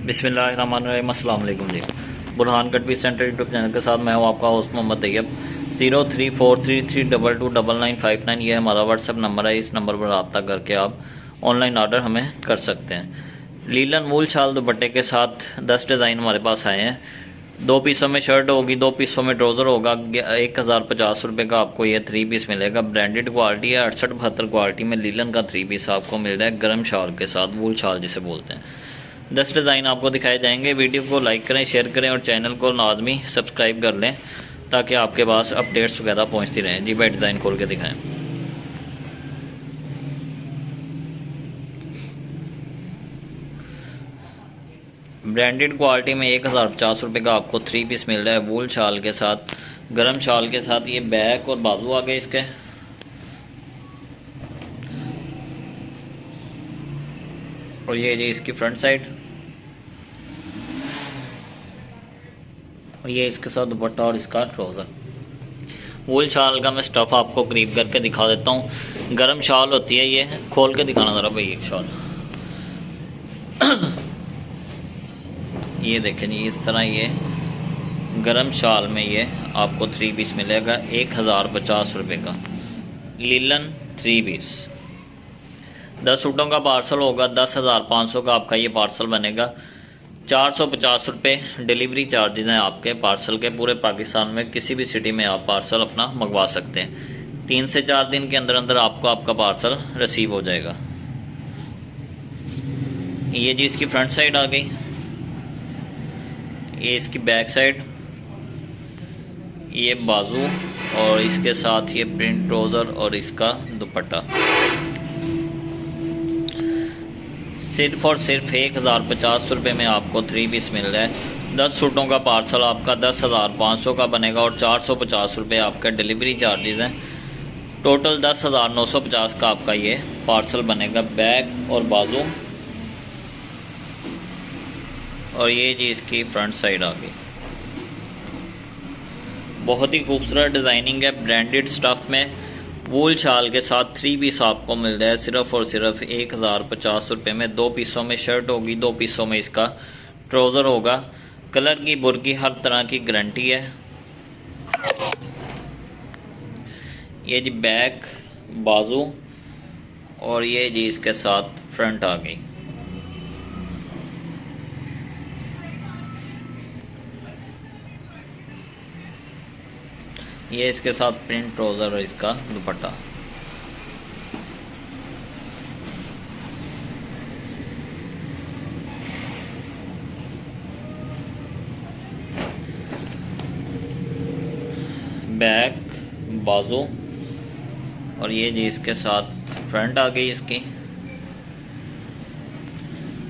बिस्मिल्लाहिर्रहमानिर्रहीम। अस्सलाम वालेकुम जी। Burhan cut piece centre YouTube channel के साथ मैं हूँ आपका होस्ट मोहम्मद तैयब। 034332229959 ये हमारा व्हाट्सएप नंबर है। इस नंबर पर रब्ता करके आप ऑनलाइन ऑर्डर हमें कर सकते हैं। लीलन वूल शाल दुपट्टे के साथ 10 डिज़ाइन हमारे पास आए हैं। 2 पीसों में शर्ट होगी, 2 पीसों में ट्राउज़र होगा। 1050 का आपको ये 3 पीस मिलेगा। ब्रांडेड क्वालिटी है। 68-72 क्वालिटी में लीलन का 3 पीस आपको मिल रहा है गर्म शाल के साथ, वूल शाल जिसे बोलते हैं। 10 डिज़ाइन आपको दिखाए जाएंगे। वीडियो को लाइक करें, शेयर करें और चैनल को लाजमी सब्सक्राइब कर लें ताकि आपके पास अपडेट्स वगैरह पहुंचती रहें। जी भाई डिज़ाइन खोल के दिखाएं। ब्रांडेड क्वालिटी में 1050 का आपको 3 पीस मिल रहा है वूल शाल के साथ, गर्म शाल के साथ। ये बैक और बाजू आ गए इसके। और ये जी इसकी फ्रंट साइड। और ये इसके साथ दुपट्टा और इसका ट्राउज़र। वूल शाल का मैं स्टफ़ आपको करीब करके दिखा देता हूँ। गर्म शाल होती है ये। खोल के दिखाना ज़रा भाई एक शाल। ये देखें जी, इस तरह ये गर्म शाल में ये आपको 3 पीस मिलेगा 1050 का। Linen 3 piece. 10 सूटों का पार्सल होगा। 10,500 का आपका ये पार्सल बनेगा। 450 रुपये डिलीवरी चार्जेस हैं आपके पार्सल के। पूरे पाकिस्तान में किसी भी सिटी में आप पार्सल अपना मंगवा सकते हैं। 3 से 4 दिन के अंदर अंदर आपको आपका पार्सल रिसीव हो जाएगा। ये जी इसकी फ्रंट साइड आ गई। ये इसकी बैक साइड। ये बाजू और इसके साथ ये प्रिंट ट्राउज़र और इसका दुपट्टा। सिर्फ और सिर्फ 1050 रुपये में आपको 3 पीस मिल रहा है। 10 सूटों का पार्सल आपका 10,500 का बनेगा और 450 रुपये आपका डिलीवरी चार्जेस हैं। टोटल 10,950 का आपका ये पार्सल बनेगा। बैक और बाजू और ये जी इसकी फ्रंट साइड आ गई। बहुत ही खूबसूरत डिज़ाइनिंग है। ब्रांडेड स्टफ़ में वूल शाल के साथ 3 पीस आपको मिल रहा है सिर्फ और सिर्फ 1050 रुपये में। 2 पीसों में शर्ट होगी, 2 पीसों में इसका ट्राउज़र होगा। कलर की बुर्की हर तरह की गारंटी है। ये जी बैक, बाजू और ये जी इसके साथ फ्रंट आ गई। ये इसके साथ प्रिंट ट्राउज़र और इसका दुपट्टा। बैक, बाजू और ये जी इसके साथ फ्रंट आ गई इसकी।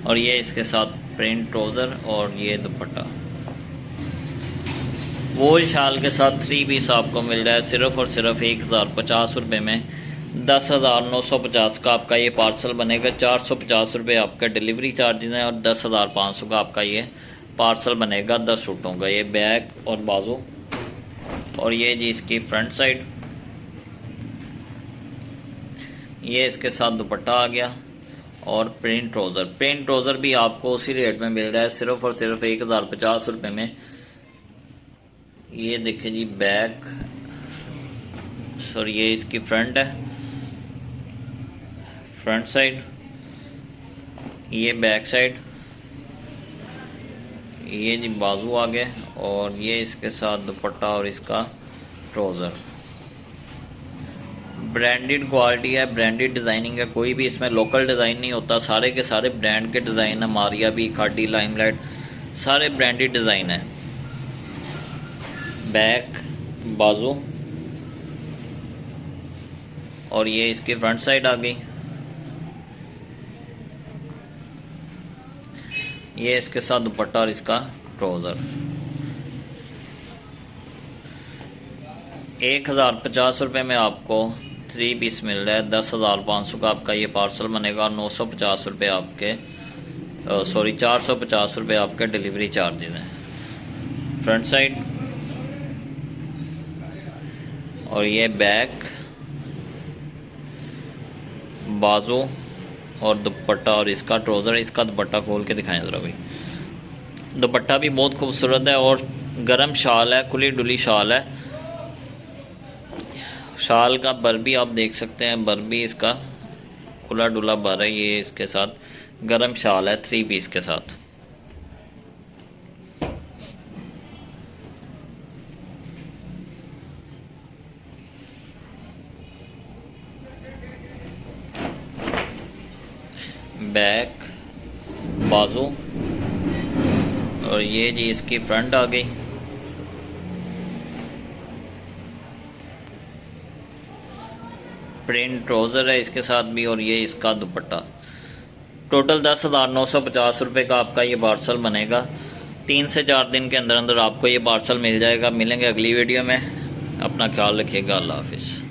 और ये इसके साथ प्रिंट ट्राउज़र और ये दुपट्टा। वूल शाल के साथ 3 पीस आपको मिल रहा है सिर्फ और सिर्फ 1050 रुपये में। 10,950 का आपका ये पार्सल बनेगा। 450 रुपये आपका डिलीवरी चार्जेस हैं और 10,500 का आपका ये पार्सल बनेगा 10 सूटों का। ये बैक और बाजू और ये जी इसकी फ्रंट साइड। ये इसके साथ दुपट्टा आ गया और प्रिंट ट्राउज़र। प्रिंट ट्राउज़र भी आपको उसी रेट में मिल रहा है सिर्फ और सिर्फ 1050 रुपये में। ये देखिए जी बैक, सॉरी ये इसकी फ्रंट है, फ्रंट साइड। ये बैक साइड। ये जी बाजू आ गए और ये इसके साथ दुपट्टा और इसका ट्राउज़र। ब्रांडेड क्वालिटी है, ब्रांडेड डिज़ाइनिंग है। कोई भी इसमें लोकल डिज़ाइन नहीं होता। सारे के सारे ब्रांड के डिज़ाइन है। मारिया भी, खाडी, लाइमलाइट, सारे ब्रांडेड डिज़ाइन है। बैक, बाजू और ये इसकी फ्रंट साइड आ गई। ये इसके साथ दुपट्टा और इसका ट्राउज़र। 1050 रुपये में आपको 3 पीस मिल रहा है। 10,500 का आपका ये पार्सल बनेगा और 950 रुपये आपके 450 रुपये आपके डिलीवरी चार्जेस हैं। फ्रंट साइड और ये बैक, बाजू और दुपट्टा और इसका ट्राउज़र। इसका दुपट्टा खोल के दिखाएं ज़रा भाई। दुपट्टा भी बहुत खूबसूरत है और गरम शाल है, खुली डुली शाल है। शाल का बर भी आप देख सकते हैं, बर भी इसका खुला डुला बर है। ये इसके साथ गरम शाल है 3 पीस के साथ। बैक, बाजू और ये जी इसकी फ्रंट आ गई। प्रिंट ट्राउज़र है इसके साथ भी और ये इसका दुपट्टा। टोटल 10,950 रुपये का आपका ये पार्सल बनेगा। 3 से 4 दिन के अंदर अंदर आपको ये पार्सल मिल जाएगा। मिलेंगे अगली वीडियो में। अपना ख्याल रखिएगा। अल्लाह हाफिज़।